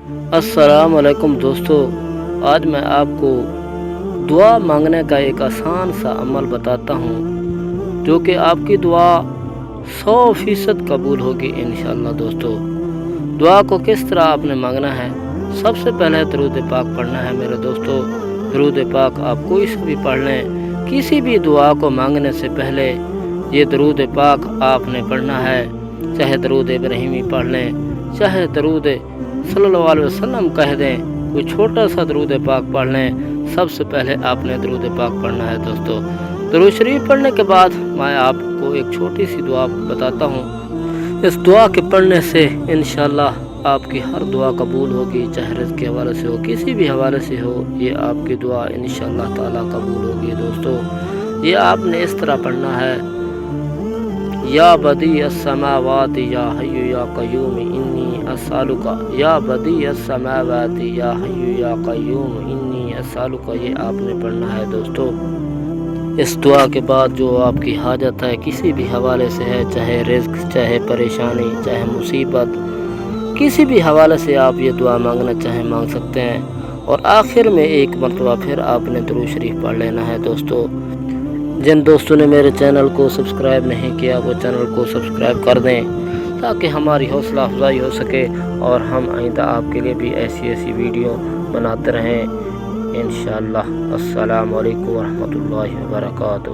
السلام علیکم دوستو، آج میں آپ کو دعا مانگنے کا ایک آسان سا عمل بتاتا ہوں جو کہ آپ کی دعا 100% قبول ہوگی انشاءاللہ۔ دوستو، دعا کو کس طرح آپ نے مانگنا ہے؟ سب سے پہلے درود پاک پڑھنا ہے میرے دوستو۔ درود پاک آپ کوئی سے بھی پڑھ لیں، کسی بھی دعا کو مانگنے سے پہلے یہ درود پاک آپ نے پڑھنا ہے۔ چاہے درود ابراہیمی پڑھ لیں، چاہے درود صلی اللہ علیہ وسلم کہہ دیں، کوئی چھوٹا سا درود پاک پڑھ لیں، سب سے پہلے آپ نے درود پاک پڑھنا ہے۔ دوستو، درود شریف پڑھنے کے بعد میں آپ کو ایک چھوٹی سی دعا بتاتا ہوں۔ اس دعا کے پڑھنے سے انشاءاللہ آپ کی ہر دعا قبول ہوگی، چاہے رزق کے حوالے سے ہو، کسی بھی حوالے سے ہو، یہ آپ کی دعا انشاءاللہ تعالیٰ قبول ہوگی۔ دوستو، یہ آپ نے اس طرح پڑھنا ہے: یا بدیع السماوات یا حی یا قیوم انی اسالک، یا بدیع السماوات یا حی یا قیوم انی اسالک، یہ آپ نے پڑھنا ہے۔ دوستو، اس دعا کے بعد جو آپ کی حاجت ہے کسی بھی حوالے سے ہے، چاہے رزق، چاہے پریشانی، چاہے مصیبت، کسی بھی حوالے سے آپ یہ دعا مانگنا چاہیں مانگ سکتے ہیں۔ اور آخر میں ایک مرتبہ پھر آپ نے درود شریف پڑھ لینا ہے۔ دوستو، جن دوستوں نے میرے چینل کو سبسکرائب نہیں کیا وہ چینل کو سبسکرائب کر دیں تاکہ ہماری حوصلہ افزائی ہو سکے اور ہم آئندہ آپ کے لیے بھی ایسی ویڈیو بناتے رہیں انشاءاللہ۔ السلام علیکم ورحمۃ اللہ وبرکاتہ۔